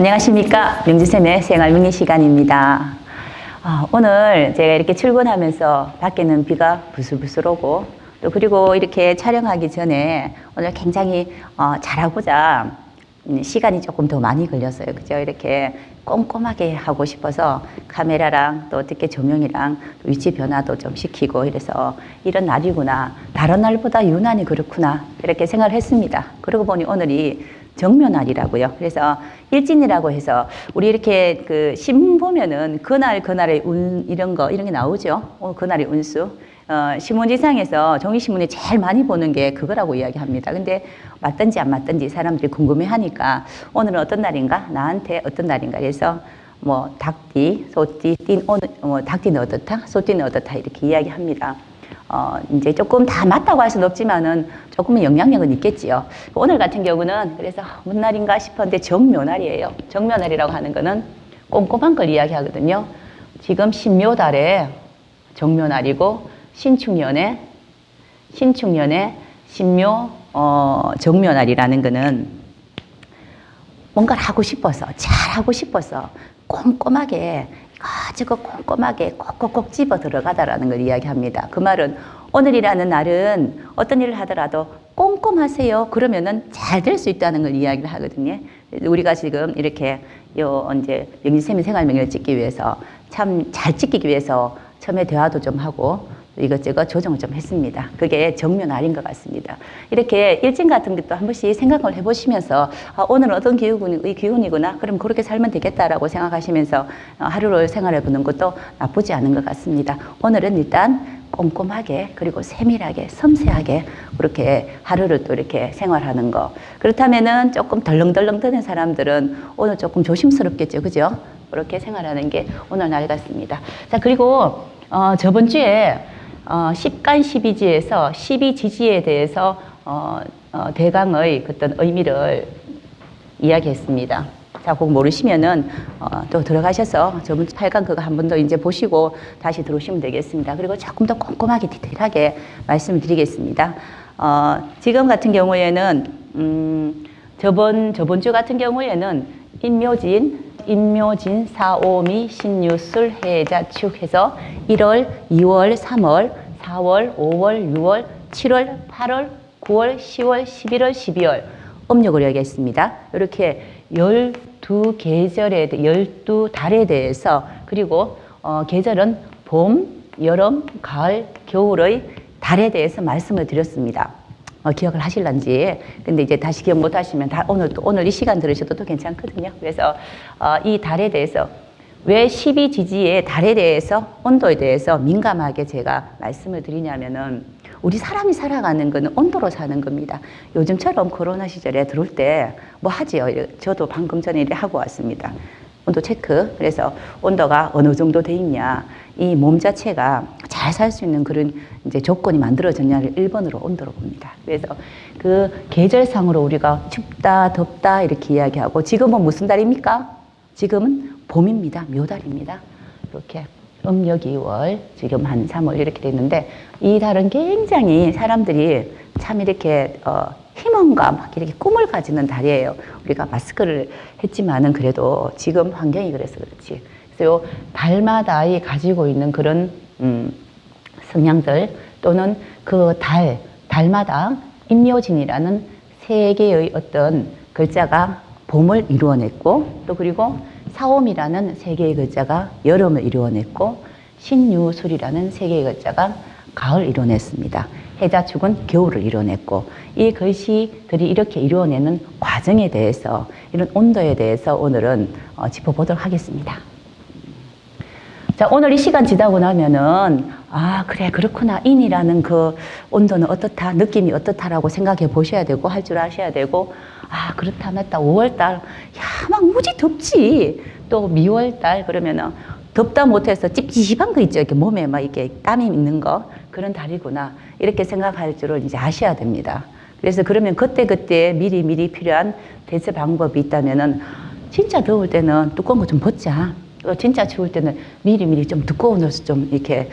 안녕하십니까. 명지쌤의 생활명리 시간입니다. 오늘 제가 이렇게 출근하면서 밖에는 비가 부슬부슬 오고 또 그리고 이렇게 촬영하기 전에 오늘 굉장히 잘하고자 시간이 조금 더 많이 걸렸어요. 그죠? 이렇게 꼼꼼하게 하고 싶어서 카메라랑 또 어떻게 조명이랑 위치 변화도 좀 시키고 이래서 이런 날이구나. 다른 날보다 유난히 그렇구나. 이렇게 생각을 했습니다. 그러고 보니 오늘이 정묘날이라고요. 그래서 일진이라고 해서 우리 이렇게 그 신문 보면은 그날의 운 이런 게 나오죠. 그날의 운수. 신문지상에서 종이신문에 제일 많이 보는 게 그거라고 이야기합니다. 근데 맞든지 안 맞든지 사람들이 궁금해 하니까 오늘은 어떤 날인가? 나한테 어떤 날인가? 그래서 뭐 닭띠, 소띠, 닭띠는 어떻다? 소띠는 어떻다? 이렇게 이야기합니다. 이제 조금 다 맞다고 할 수는 없지만은 조금은 영향력은 있겠지요. 오늘 같은 경우는 그래서 무슨 날인가 싶었는데 정묘날이에요. 정묘날이라고 하는 거는 꼼꼼한 걸 이야기하거든요. 지금 신묘달에 정묘날이고 신축년에 신묘 정묘날이라는 거는 뭔가를 하고 싶어서 잘하고 싶어서 꼼꼼하게 이것저것 꼼꼼하게 꼭꼭꼭 집어 들어가다라는 걸 이야기합니다. 그 말은 오늘이라는 날은 어떤 일을 하더라도 꼼꼼하세요. 그러면은 잘 될 수 있다는 걸 이야기를 하거든요. 우리가 지금 이렇게 이제 명지쌤이 생활명예를 찍기 위해서 참 잘 찍기 위해서 처음에 대화도 좀 하고 이것저것 조정을 좀 했습니다. 그게 정묘날인 것 같습니다. 이렇게 일진 같은 것도 한 번씩 생각을 해보시면서 오늘은 어떤 기운이구나. 그럼 그렇게 살면 되겠다라고 생각하시면서 하루를 생활해보는 것도 나쁘지 않은 것 같습니다. 오늘은 일단 꼼꼼하게 그리고 세밀하게 섬세하게 그렇게 하루를 또 이렇게 생활하는 거. 그렇다면은 조금 덜렁덜렁 드는 사람들은 오늘 조금 조심스럽겠죠. 그죠? 그렇게 생활하는 게 오늘 날 같습니다. 자, 그리고 저번 주에 10간 12지에서 12지지에 대해서 대강의 어떤 의미를 이야기했습니다. 자, 그거 모르시면은 또 들어가셔서 저번 8강 그거 한 번 더 이제 보시고 다시 들어오시면 되겠습니다. 그리고 조금 더 꼼꼼하게 디테일하게 말씀을 드리겠습니다. 지금 같은 경우에는 저번 주 같은 경우에는 인묘진, 사오미, 신유술, 해자축 해서 1월, 2월, 3월, 4월, 5월, 6월, 7월, 8월, 9월, 10월, 11월, 12월 음력으로 여기했습니다. 이렇게 12계절에 12달에 대해서 그리고 계절은 봄, 여름, 가을, 겨울의 달에 대해서 말씀을 드렸습니다. 기억을 하실런지. 근데 이제 다시 기억 못 하시면 오늘 이 시간 들으셔도 또 괜찮거든요. 그래서 이 달에 대해서 왜 12지지의 달에 대해서 온도에 대해서 민감하게 제가 말씀을 드리냐면은 우리 사람이 살아가는 거는 온도로 사는 겁니다. 요즘처럼 코로나 시절에 들어올 때 뭐 하지요? 저도 방금 전에 이렇게 하고 왔습니다. 온도 체크. 그래서 온도가 어느 정도 돼 있냐. 이 몸 자체가 잘 살 수 있는 그런 이제 조건이 만들어졌냐를 1번으로 온도로 봅니다. 그래서 그 계절상으로 우리가 춥다, 덥다 이렇게 이야기하고 지금은 무슨 달입니까? 지금은 봄입니다. 묘달입니다. 이렇게 음력 2월, 지금 한 3월 이렇게 됐는데 이 달은 굉장히 사람들이 참 이렇게 희망과 막 이렇게 꿈을 가지는 달이에요. 우리가 마스크를 했지만은 그래도 지금 환경이 그래서 그렇지. 그래서 달마다 가지고 있는 그런 성향들 또는 그 달마다 인묘진이라는 세 개의 어떤 글자가 봄을 이루어냈고 또 그리고 사오미라는 세 개의 글자가 여름을 이루어냈고 신유술이라는 세 개의 글자가 가을 이루어냈습니다. 해자축은 겨울을 이루어냈고 이 글씨들이 이렇게 이루어내는 과정에 대해서 이런 온도에 대해서 오늘은 짚어보도록 하겠습니다. 자, 오늘 이 시간 지나고 나면은 그래 그렇구나 인이라는 그 온도는 어떻다 느낌이 어떻다라고 생각해 보셔야 되고 할 줄 아셔야 되고 그렇다 맞다 5월달 막 무지 덥지 또 미월달 그러면은 덥다 못해서 찝찝한 거 있죠 이렇게 몸에 막 이렇게 땀이 있는 거 그런 달이구나 이렇게 생각할 줄을 이제 아셔야 됩니다. 그래서 그러면 그때 미리 필요한 대처 방법이 있다면은 진짜 더울 때는 두꺼운 거 좀 벗자. 진짜 추울 때는 미리 좀 두꺼운 옷을 좀 이렇게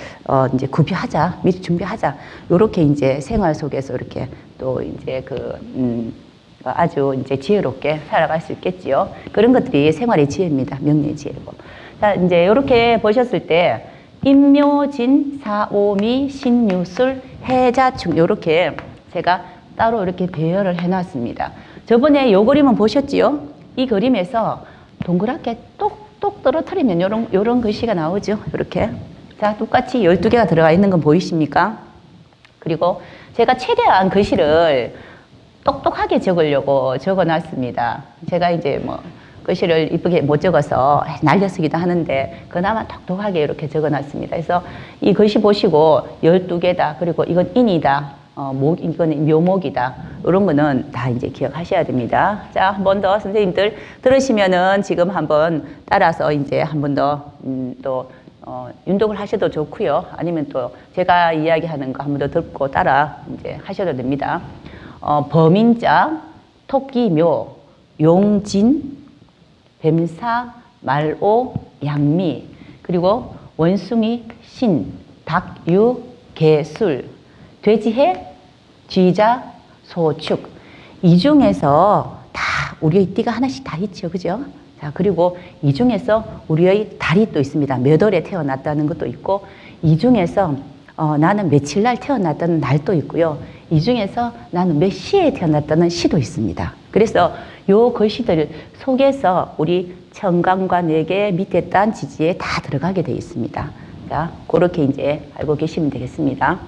이제 구비하자, 미리 준비하자. 요렇게 이제 생활 속에서 이렇게 또 이제 아주 이제 지혜롭게 살아갈 수 있겠지요. 그런 것들이 생활의 지혜입니다. 명리의 지혜고. 자, 이제 이렇게 보셨을 때 임묘진, 사오미, 신유술, 해자충 이렇게 제가 따로 이렇게 배열을 해놨습니다. 저번에 요 그림은 보셨지요? 이 그림에서 동그랗게 똑똑 떨어뜨리면 요런 글씨가 나오죠. 이렇게. 자, 똑같이 12개가 들어가 있는 건 보이십니까? 그리고 제가 최대한 글씨를 똑똑하게 적으려고 적어놨습니다. 제가 이제 뭐 글씨를 이쁘게 못 적어서 날려쓰기도 하는데 그나마 똑똑하게 이렇게 적어놨습니다. 그래서 이 글씨 보시고 12개다. 그리고 이건 인이다. 이거는 묘목이다. 이런 거는 다 이제 기억하셔야 됩니다. 자, 한 번 더 선생님들 들으시면은 지금 한번 따라서 이제 한 번 더, 윤독을 하셔도 좋고요. 아니면 또 제가 이야기하는 거 한 번 더 듣고 따라 이제 하셔도 됩니다. 범인자, 토끼묘, 용진, 뱀사, 말오, 양미, 그리고 원숭이, 신, 닭유, 개술, 돼지해, 쥐자, 소축. 이 중에서 다 우리의 띠가 하나씩 다 있죠. 그죠? 자, 그리고 이 중에서 우리의 달이 또 있습니다. 몇 월에 태어났다는 것도 있고, 이 중에서 나는 며칠 날 태어났다는 날도 있고요. 이 중에서 나는 몇 시에 태어났다는 시도 있습니다. 그래서 요 글씨들 속에서 우리 천간과 네개 밑에 딴 지지에 다 들어가게 되어 있습니다. 자, 그렇게 이제 알고 계시면 되겠습니다.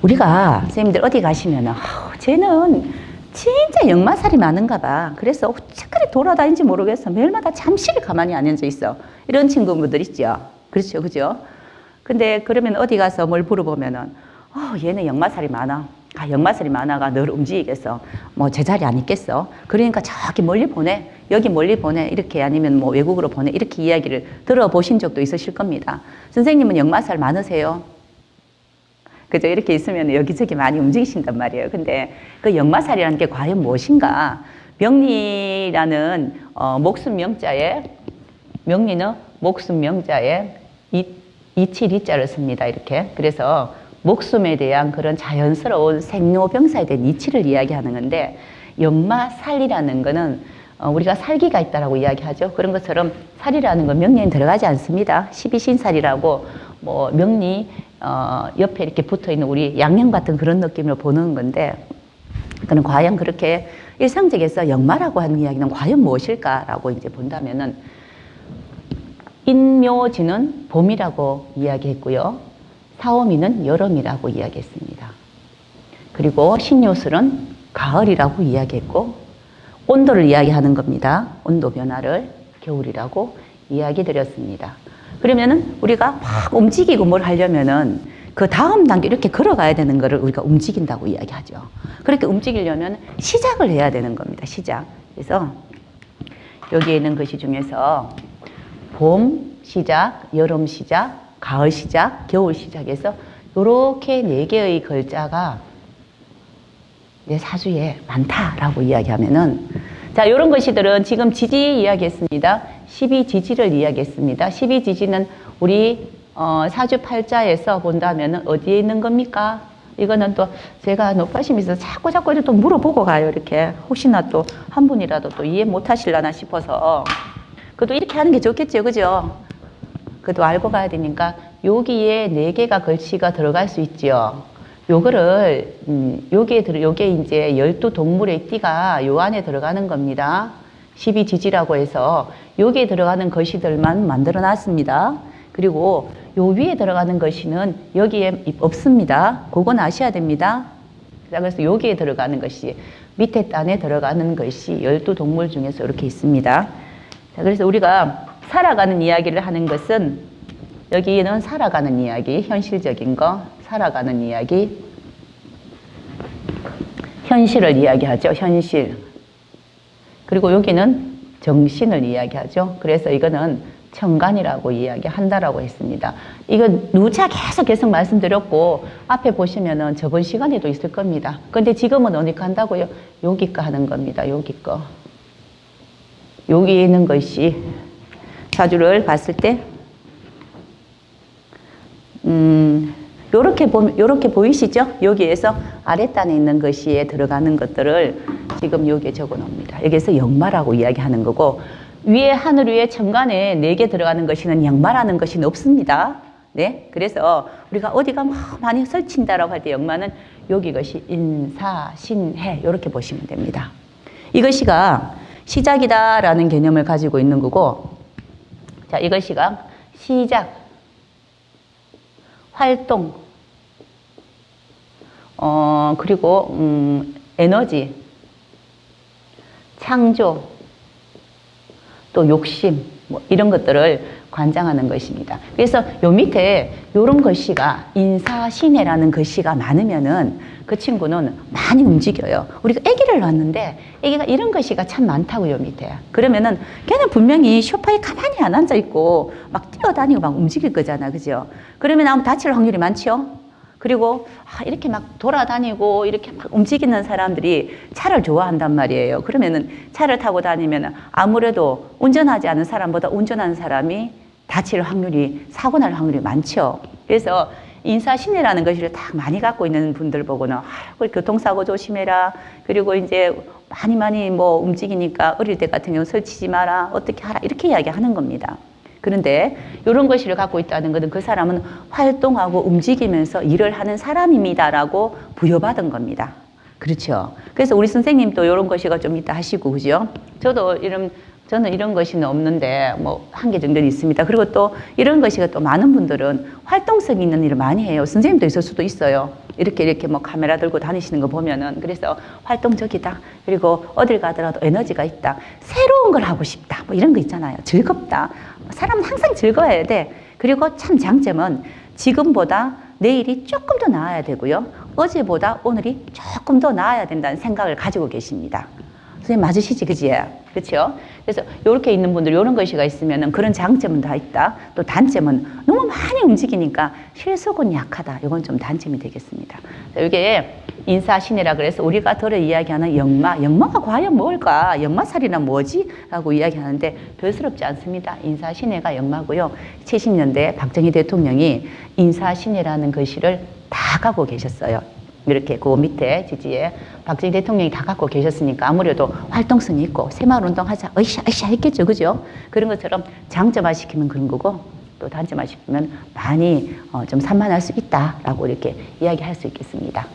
우리가 선생님들 어디 가시면은 쟤는 진짜 역마살이 많은가 봐. 그래서 어찌그리 돌아다니는지 모르겠어. 매일마다 잠시를 가만히 안 앉아 있어. 이런 친구분들 있죠. 그렇죠, 그죠? 근데 그러면 어디 가서 뭘 물어보면은 얘는 역마살이 많아. 역마살이 많아가 늘 움직이겠어. 뭐 제자리 안 있겠어. 그러니까 저기 멀리 보내. 여기 멀리 보내. 이렇게 아니면 뭐 외국으로 보내. 이렇게 이야기를 들어보신 적도 있으실 겁니다. 선생님은 역마살 많으세요? 그죠? 이렇게 있으면 여기저기 많이 움직이신단 말이에요. 근데 그 역마살이라는 게 과연 무엇인가? 명리라는 목숨 명자에, 명리는 목숨 명자에 이치리자를 씁니다. 이렇게. 그래서 목숨에 대한 그런 자연스러운 생로병사에 대한 이치를 이야기하는 건데, 역마살이라는 거는 우리가 살기가 있다라고 이야기하죠. 그런 것처럼 살이라는 건 명리에 들어가지 않습니다. 12신살이라고 뭐 명리 옆에 이렇게 붙어 있는 우리 양념 같은 그런 느낌으로 보는 건데, 그는 과연 그렇게 일상적에서 역마라고 하는 이야기는 과연 무엇일까라고 이제 본다면은, 인묘지는 봄이라고 이야기했고요. 사오미는 여름이라고 이야기했습니다. 그리고 신유술은 가을이라고 이야기했고, 온도를 이야기하는 겁니다. 온도 변화를 겨울이라고 이야기 드렸습니다. 그러면은 우리가 막 움직이고 뭘 하려면은 그 다음 단계 이렇게 걸어가야 되는 거를 우리가 움직인다고 이야기하죠. 그렇게 움직이려면 시작을 해야 되는 겁니다. 시작. 그래서 여기에 있는 것이 중에서 봄 시작, 여름 시작, 가을 시작, 겨울 시작해서 이렇게 4개의 글자가 내 사주에 많다라고 이야기하면은, 자, 이런 것들은 지금 지지 이야기했습니다. 12지지를 이야기했습니다. 12지지는 우리 사주 팔자에서 본다면 어디에 있는 겁니까? 이거는 또 제가 높아심이 있어서 자꾸 또 물어보고 가요. 이렇게 혹시나 또 한 분이라도 또 이해 못 하실라나 싶어서. 그래도 이렇게 하는 게 좋겠죠. 그죠? 그래도 알고 가야 되니까 여기에 4개가 글씨가 들어갈 수 있죠. 요거를 요게 이제 12동물의 띠가 요 안에 들어가는 겁니다. 12지지라고 해서 여기에 들어가는 글씨들만 만들어 놨습니다. 그리고 요 위에 들어가는 글씨는 여기에 없습니다. 그건 아셔야 됩니다. 그래서 여기에 들어가는 것이, 밑에 단에 들어가는 것이 12동물 중에서 이렇게 있습니다. 자, 그래서 우리가 살아가는 이야기를 하는 것은, 여기는 살아가는 이야기, 현실적인 거, 살아가는 이야기, 현실을 이야기하죠. 현실. 그리고 여기는 정신을 이야기하죠. 그래서 이거는 천간이라고 이야기한다라고 했습니다. 이건 누차 계속 말씀드렸고, 앞에 보시면은 저번 시간에도 있을 겁니다. 근데 지금은 어디 간다고요? 여기 거 하는 겁니다. 여기 거. 여기 있는 것이 사주를 봤을 때, 요렇게 보이시죠? 여기에서 아랫단에 있는 것이 들어가는 것들을 지금 여기에 적어 놓습니다. 여기에서 역마라고 이야기하는 거고, 위에 하늘 위에 천간에 4개 들어가는 것이는 역마라는 것이 없습니다. 네. 그래서 우리가 어디가 많이 설친다라고 할 때 역마는 여기 것이 인사, 신해, 이렇게 보시면 됩니다. 이것이가 시작이다라는 개념을 가지고 있는 거고, 자, 이것이가 시작, 활동, 그리고, 에너지, 창조, 또 욕심, 뭐 이런 것들을 관장하는 것입니다. 그래서 요 밑에 요런 글씨가 인사신해라는 글씨가 많으면은 그 친구는 많이 움직여요. 우리가 아기를 낳았는데 아기가 이런 글씨가 참 많다고요, 밑에. 그러면은 걔는 분명히 소파에 가만히 안 앉아 있고 막 뛰어다니고 막 움직일 거잖아, 그죠? 그러면 아마 다칠 확률이 많죠. 그리고 이렇게 막 돌아다니고 이렇게 막 움직이는 사람들이 차를 좋아한단 말이에요. 그러면은 차를 타고 다니면 아무래도 운전하지 않은 사람보다 운전하는 사람이 다칠 확률이, 사고 날 확률이 많죠. 그래서 인사심리라는 것을 딱 많이 갖고 있는 분들 보고는 교통사고 조심해라. 그리고 이제 많이 뭐 움직이니까 어릴 때 같은 경우 설치지 마라. 어떻게 하라. 이렇게 이야기하는 겁니다. 그런데 이런 것을 갖고 있다는 것은 그 사람은 활동하고 움직이면서 일을 하는 사람입니다라고 부여받은 겁니다. 그렇죠. 그래서 우리 선생님도 이런 것이가 좀 있다 하시고, 그죠? 저는 이런 것이 없는데 뭐 한 개 정도는 있습니다. 그리고 또 이런 것이가 또 많은 분들은 활동성 있는 일을 많이 해요. 선생님도 있을 수도 있어요. 이렇게 뭐 카메라 들고 다니시는 거 보면은. 그래서 활동적이다. 그리고 어딜 가더라도 에너지가 있다. 새로운 걸 하고 싶다. 뭐 이런 거 있잖아요. 즐겁다. 사람은 항상 즐거워야 돼. 그리고 참 장점은 지금보다 내일이 조금 더 나아야 되고요. 어제보다 오늘이 조금 더 나아야 된다는 생각을 가지고 계십니다. 선생님 맞으시지, 그지? 그렇죠? 그래서 이렇게 있는 분들 이런 것이가 있으면 그런 장점은 다 있다. 또 단점은 너무 많이 움직이니까 실속은 약하다. 이건 좀 단점이 되겠습니다. 이게 인사신이라 그래서 우리가 들어 이야기하는 역마가 과연 뭘까? 역마살이나 뭐지? 라고 이야기하는데 별스럽지 않습니다. 인사신해가 역마고요. 70년대 박정희 대통령이 인사신해라는 글씨를 다 갖고 계셨어요. 이렇게 그 밑에 지지에 박정희 대통령이 다 갖고 계셨으니까 아무래도 활동성이 있고 새마을운동 하자 으쌰 했겠죠, 그죠? 그런 것처럼 장점화 시키면 그런 거고 또 단점화 시키면 많이 좀 산만할 수 있다라고 이렇게 이야기할 수 있겠습니다.